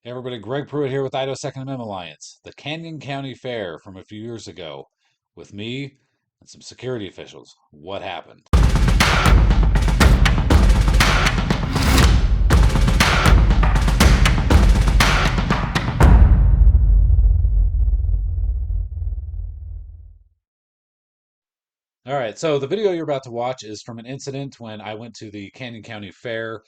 Hey everybody, Greg Pruett here with Idaho Second Amendment Alliance. The Canyon County Fair from a few years ago with me and some security officials. What happened? All right, so the video you're about to watch is from an incident when I went to the Canyon County Fair,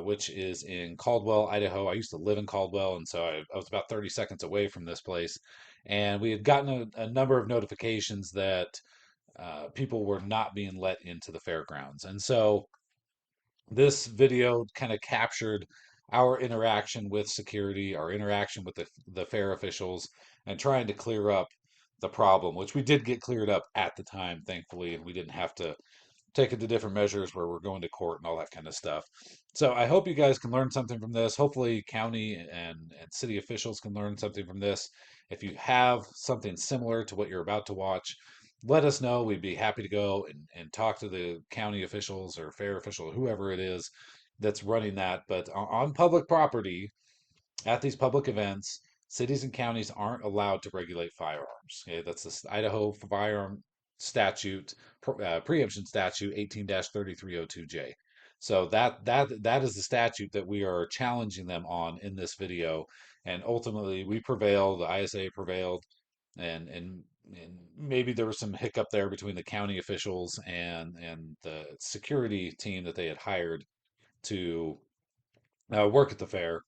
which is in Caldwell, Idaho. I used to live in Caldwell, and so I was about 30 seconds away from this place. And we had gotten a number of notifications that people were not being let into the fairgrounds. And so this video kind of captured our interaction with security, our interaction with the fair officials, and trying to clear up the problem, which we did get cleared up at the time, thankfully, and we didn't have to take it to different measures where we're going to court and all that kind of stuff. So I hope you guys can learn something from this. Hopefully, county and city officials can learn something from this. If you have something similar to what you're about to watch, let us know. We'd be happy to go and talk to the county officials or fair official, whoever it is that's running that. But on public property, at these public events, cities and counties aren't allowed to regulate firearms. Okay, that's the Idaho firearm statute, preemption statute 18-3302J. So that is the statute that we are challenging them on in this video, and ultimately we prevailed. The ISAA prevailed, and maybe there was some hiccup there between the county officials and the security team that they had hired to work at the fair.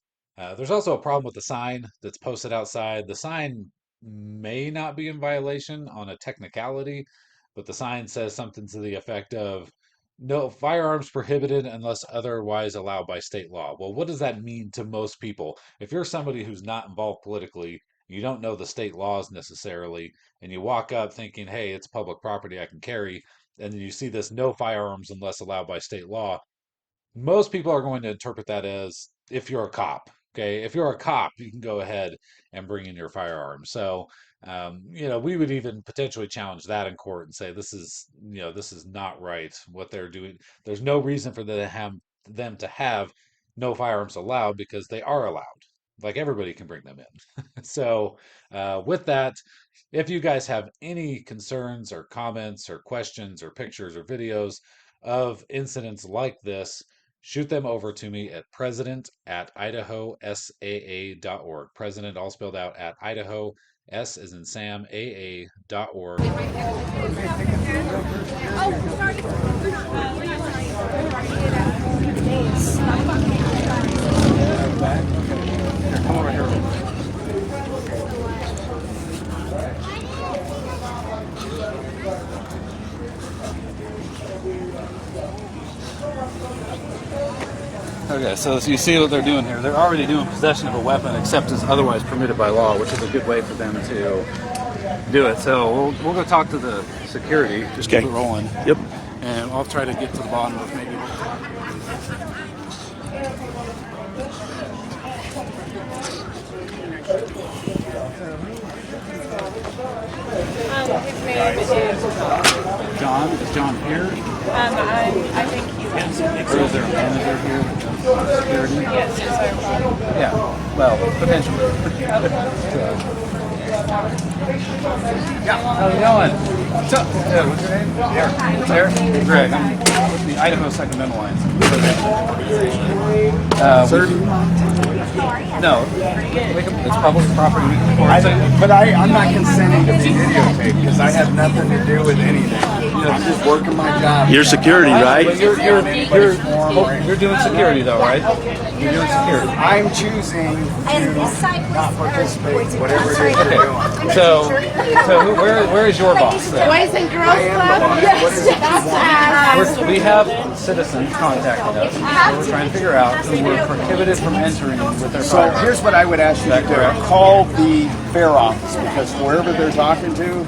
There's also a problem with the sign that's posted outside. The sign may not be in violation on a technicality, but the sign says something to the effect of no firearms prohibited unless otherwise allowed by state law. Well, what does that mean to most people? If you're somebody who's not involved politically, you don't know the state laws necessarily, and you walk up thinking, hey, it's public property, I can carry, and then you see this no firearms unless allowed by state law, most people are going to interpret that as if you're a cop. Okay, if you're a cop, you can go ahead and bring in your firearm. So, we would even potentially challenge that in court and say this is not right what they're doing. There's no reason for them to have no firearms allowed because they are allowed. Like everybody can bring them in. So, with that, if you guys have any concerns or comments or questions or pictures or videos of incidents like this, shoot them over to me at president@idahosaa.org. President, all spelled out, at Idaho, S as in Sam, AA.org. Come over here. Okay, so you see what they're doing here. They're already doing possession of a weapon except as otherwise permitted by law, which is a good way for them to do it. So we'll go talk to the security. Just keep it rolling. Yep. And I'll try to get to the bottom of maybe. His name is John. Is John here? I think he was. Or is there a manager here with security? Yes, is there a problem? Yeah. Well, potentially. Yeah. How's it going? What's up? Good. What's your name? Eric. Eric? Greg. I'm with the Idaho Second Amendment Alliance. No. It's public property. I'm not consenting to be videotaped because I have nothing to do with anything. I'm just working my job. You're security, right? But you're doing security though, right? You're doing security. I'm choosing to not participate in whatever it is you're doing. So where is your boss then? Boys and Girls Club? Yes, that's us. We have citizens contacting us. So we're trying to figure out who we're prohibited from entering with their So firearms. here's what I would ask you to do. Call the fair office because wherever they're talking to,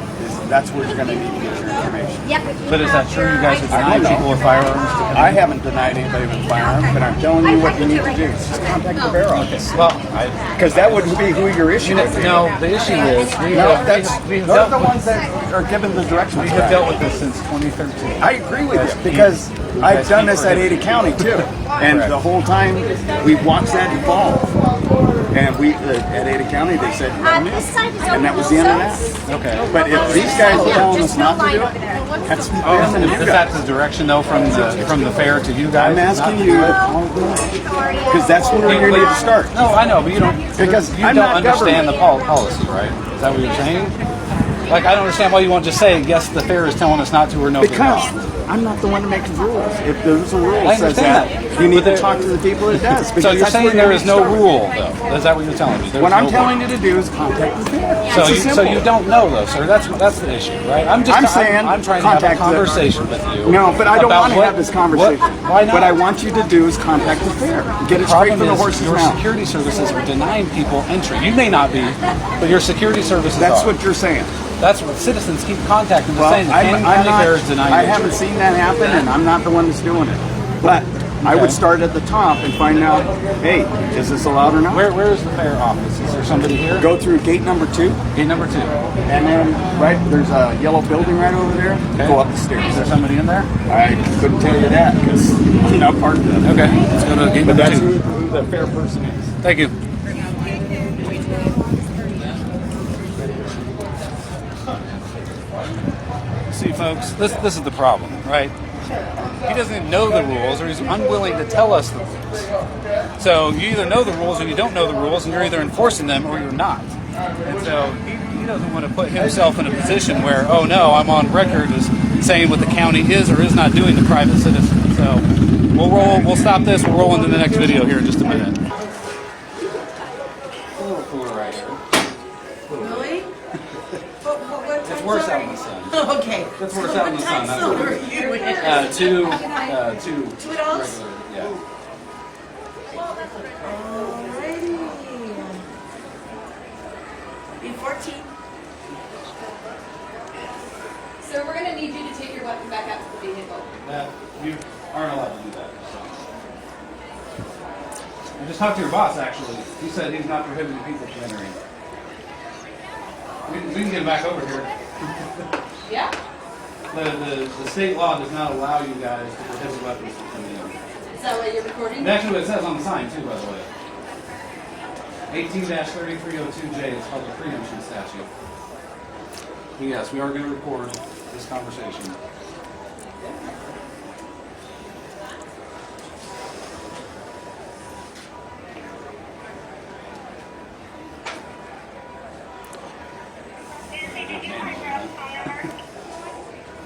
that's where you're going to need to get your information. But is that true? You guys are denying people with firearms? I haven't denied anybody with firearms, but I'm telling you what you need to do. Just contact the fair office. Well, Because that would be who your issue is. no, the issue is Those are the ones that are given the directions. we have dealt with this since 2013. I agree with you because I've done this at Ada County too, and the whole time we've watched that evolve, and at Ada County, they said, This side is and that was the end of that. Okay. But if these guys are telling us not to do it, that's them and you Is guys. that the direction though from the fair to you guys? I'm asking you, because that's where you need to start. No, I know, but you don't. Because you I'm don't not understand the government. policy, right? Is that what you're saying? Like, I don't understand why you won't just say, yes, the fair is telling us not to, or no. Because I'm not the one that makes the rules. If there's a rule I that says understand that, that. you need But to talk to the people that does. So because you're that's saying where there you is no start. rule, though? Is that what you're telling me? There's What I'm no telling rule. you to do is contact the fair. So It's you, simple. so you don't know though, sir. That's the issue, right? I'm saying I'm trying to have a contact the- conversation with you. No, but I don't about want to have this conversation. Why not? What I want you to do is contact the fair. Get it straight Problem from the is horse's your mouth. security services are denying people entry. You may not be, but your security services That's are. what you're saying. That's what citizens keep contacting us Well, saying. The Canyon I'm County not, Fair is denying I entry. haven't seen that happen, and I'm not the one that's doing it. But I would start at the top and find out, hey, is this allowed or not? Where is the fair office? Is there somebody here? Go through gate number 2, Gate number 2. and then right there's a yellow building right over there. Okay. Go up the Is stairs. there somebody in there? I couldn't tell you that because I'm not part of that. Okay, let's go to gate But number that's 2. who the fair person is. Thank you. See, folks, this is the problem, right? He doesn't even know the rules, or he's unwilling to tell us the rules. So you either know the rules or you don't know the rules, and you're either enforcing them or you're not. And so he doesn't want to put himself in a position where, oh no, I'm on record as saying what the county is or is not doing to private citizens. So we'll stop this. We'll roll into the next video here in just a minute. A little cooler right here. Really? What It's time worse zone out are in the you? sun. Okay. It's So worse out in what the time sun. That's zone what are it you in? Two $2? regular, yeah. Alrighty. Be 14. So we're gonna need you to take your weapon back out to the vehicle. That you aren't allowed to do that. So. I just talked to your boss actually. He said he's not prohibiting people from entering. We can get him back over here. Yeah? The state law does not allow you guys to prohibit weapons from coming in. Is that what you're recording? And actually, what it says on the sign too, by the way. 18-3302J is called the Preemption statute. But yes, we are going to record this conversation.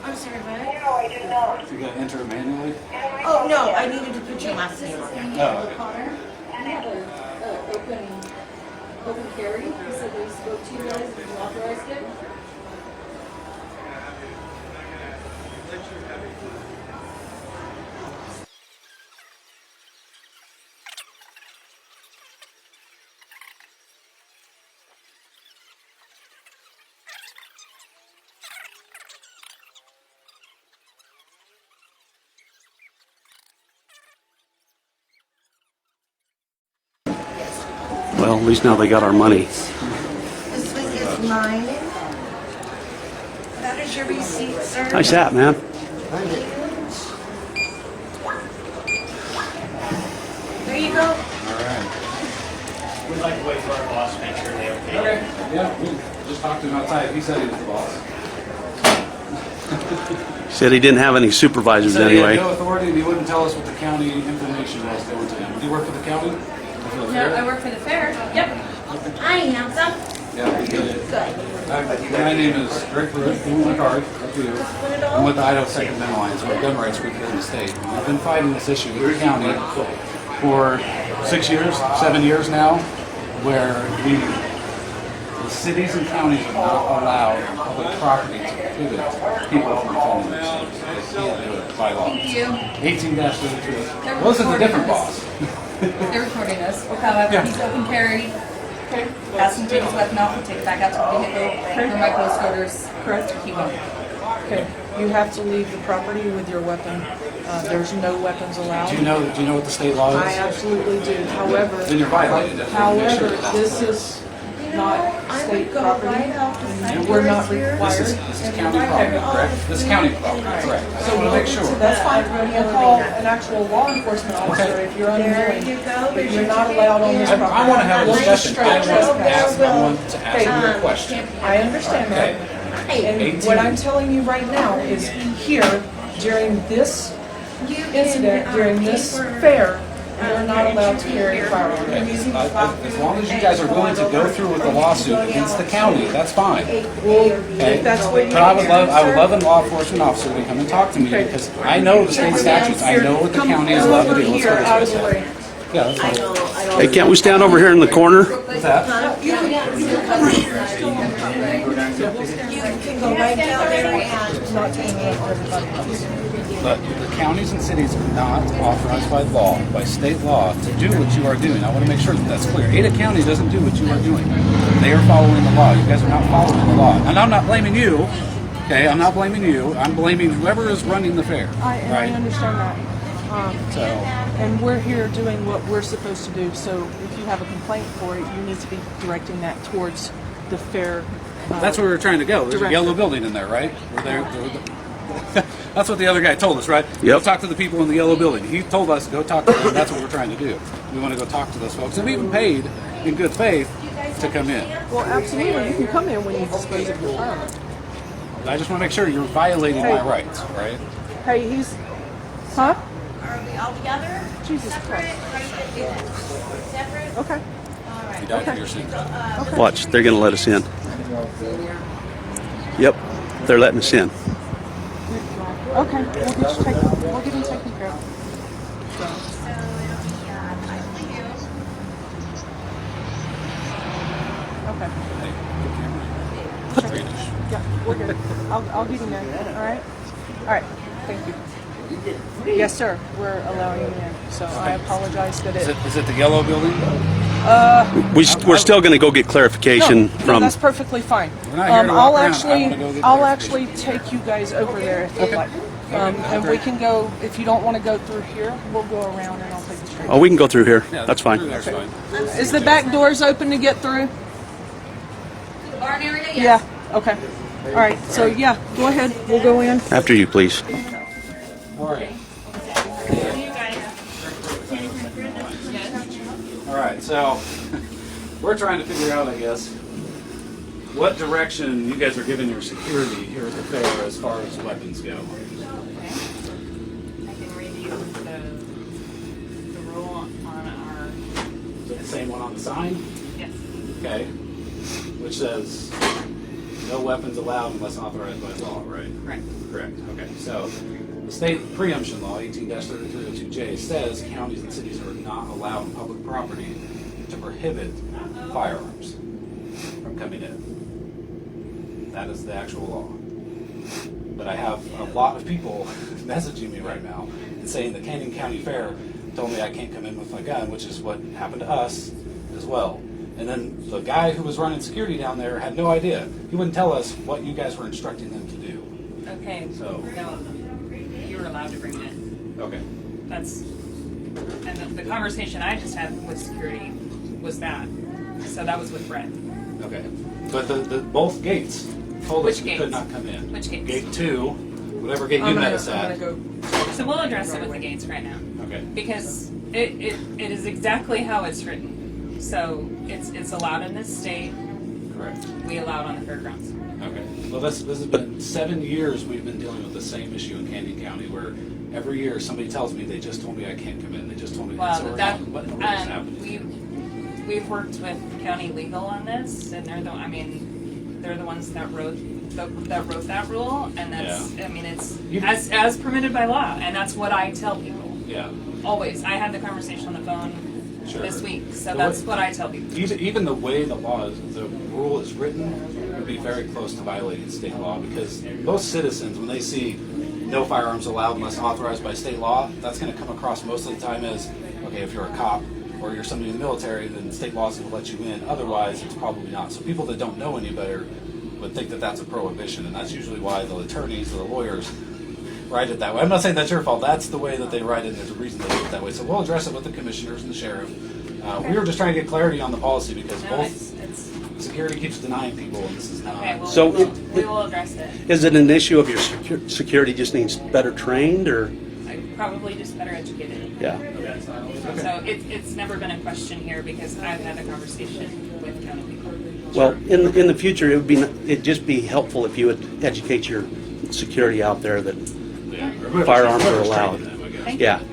I'm sorry, bud. So you got to enter it manually. Oh, no, I needed to put your last name on there. Oh, okay. Connor, we have a open carry. He said they spoke to you guys and you authorized it. Well, at least now they got our money. This one is mine. That is your receipt, sir. Nice hat, man. There you go. We'd like to wait for our boss to make sure they okay. Okay. Yeah, we just talked to him outside. He said he was the boss. Said he didn't have any supervisors He said he had anyway. no authority and he wouldn't tell us what the county information was going to him. Do you work for the county? Or for the No, fair? I work for the fair. Yep. I am some. Yeah, we did it. Good. My name is Greg Pruett. I'm on the card. That's you. I'm with the Idaho Second Amendment Alliance. We're a gun rights group here in the state. We've been fighting this issue with the county for 6 years, 7 years now, where the cities and counties are not allowed on public property to prohibit people from defending themselves. They can't do it by law. Thank you. 18-32. They're Well, this is a recording different this. boss. They're recording this. However, Yeah. he's open carry. Ask him to take his weapon off and take it back out to the vehicle. For my close quarters. Correct. Keep going. Okay, you have to leave the property with your weapon. There's no weapons allowed. Do you know what the state law I is? absolutely do. However, Then you're violating it. however, this is not state property, and we're not required. This is county property, correct? This is county property, correct. I just want to make sure. That's fine, you'll call an actual law enforcement officer if you're unwilling, but you're not allowed on this property. I want to have a We're just discussion. straight I want trespass. to ask you a question. I understand that. And what I'm telling you right now is here, during this incident, during this fair, you're not allowed to carry a firearm. As long as you guys are willing to go through with the lawsuit against the county, that's fine. If that's what you But I would love a law enforcement officer to come and talk to me because I know the state statutes. I know what the county is allowed to do. Let's go this way. Yeah, that's fine. Hey, can't we stand over here in the corner? What's that? You can go right down there and not to interrupt everybody else. But the counties and cities are not authorized by law, by state law, to do what you are doing. I want to make sure that that's clear. Ada County doesn't do what you are doing. They are following the law. You guys are not following the law. And I'm not blaming you. Okay, I'm not blaming you. I'm blaming whoever is running the fair. I right? understand that. So, And we're here doing what we're supposed to do, so if you have a complaint for it, you need to be directing that towards the fair. that's where we're trying to go. There's Director. a yellow building in there, right? That's what the other guy told us, right? Go talk to the people in the yellow building. He told us to go talk to them. That's what we're trying to do. We want to go talk to those folks. And we even paid in good faith to come in. Well, absolutely, you can come in when you dispose of your firearm. I just want to make sure you're violating my rights, right? Hey, huh? Are we all together? Jesus Christ. Separate? Okay. You died for your sins. Watch, they're going to let us in. Yep, they're letting us in. Okay, we'll get him taken care of. Okay. Yeah, we're good. I'll get him there. All right? All right. Thank you. Yes, sir. We're allowing you in. So I apologize that Is it the yellow building? We're still going to go get clarification No, from. that's perfectly fine. We're not here to walk around. I wanna go get I'll clarification. actually take you guys over there if you'd like. And we can go, if you don't want to go through here, we'll go around and I'll take you straight. Oh, we can go through here. Yeah, That's fine. That's fine. Is the back doors open to get through? The barn area? Yes. Yeah, okay. All right, so yeah, go ahead. We'll go in. After you, please. All right. All right, so we're trying to figure out, I guess, what direction you guys are giving your security here at the fair as far as weapons go. I can read you the rule on our, Is it the same one on the sign? yes. Okay. Which says no weapons allowed unless authorized by law, right? Correct. Correct. Okay. So the state preemption law, 18-3302J, says counties and cities are not allowed on public property to prohibit firearms from coming in. That is the actual law. But I have a lot of people messaging me right now and saying the Canyon County Fair told me I can't come in with my gun, which is what happened to us as well. And then the guy who was running security down there had no idea. He wouldn't tell us what you guys were instructing them to do. Okay, So- no, you were allowed to bring it in. Okay. That's, and the conversation I just had with security was that. So that was with Brett. Okay. But the both gates told Which us we gates? could not come in. Which gates? Gate 2, whatever gate you met us at. So we'll address it with the gates right now. Okay. Because it is exactly how it's written. So it's allowed in this state. Correct. We allow it on the fairgrounds. Okay. Well, this has been 7 years we've been dealing with the same issue in Canyon County where every year somebody tells me they just told me I can't come in. They just told me Well, so that what is happening? we've worked with county legal on this, and they're the ones that wrote that rule, and that's Yeah. I mean it's as permitted by law, and that's what I tell people Yeah. always. I had the conversation on the phone Sure. this week, so Well, that's what I tell people. Even the way the rule is written would be very close to violating state law because most citizens, when they see no firearms allowed unless authorized by state law, that's going to come across most of the time as, okay, if you're a cop or you're somebody in the military, then state law is going to let you in. Otherwise, it's probably not. So people that don't know any better would think that that's a prohibition, and that's usually why the attorneys or the lawyers write it that way. I'm not saying that's your fault. That's the way that they write it, and there's a reason they do it that way. So we'll address it with the commissioners and the sheriff. We were just trying to get clarity on the policy because No, both security keeps denying people, and this is not. Okay, well, So we will address it. Is it an issue of your security just needs better trained, or? Probably just better educated. Yeah. So it's never been a question here because I've had a conversation with county people. Well, in the future, it'd just be helpful if you would educate your security out there that firearms are allowed. Thank Yeah. you.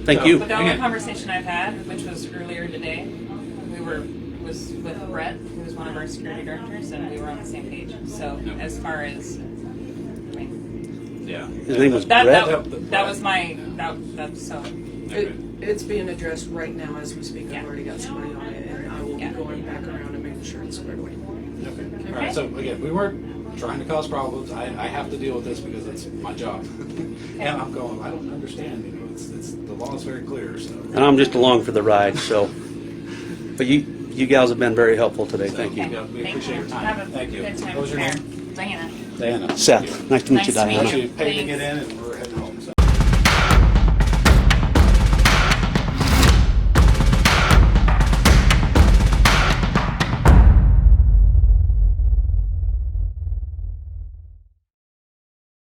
Thank you. But the only conversation I've had, which was earlier today, was with Brett, who was one of our security directors, and we were on the same page. So as far as, I mean, Yeah. His name was Brett. that was my that's so. It's being addressed right now as we speak. I've Yeah. already got somebody on it, and I will be Yeah. going back around and making sure it's squared away. Okay. All right. So again, we weren't trying to cause problems. I have to deal with this because it's my job. And I'm going. I don't understand. You know, it's the law is very clear. So. And I'm just along for the ride, so. But you gals have been very helpful today. Thank you. Yeah, we Thank appreciate you. your time. Have a Thank you. good time What was your there. name? Diana. Diana. Seth, nice to meet you, Nice to meet Diana. Actually paid to Thanks. get in, and we're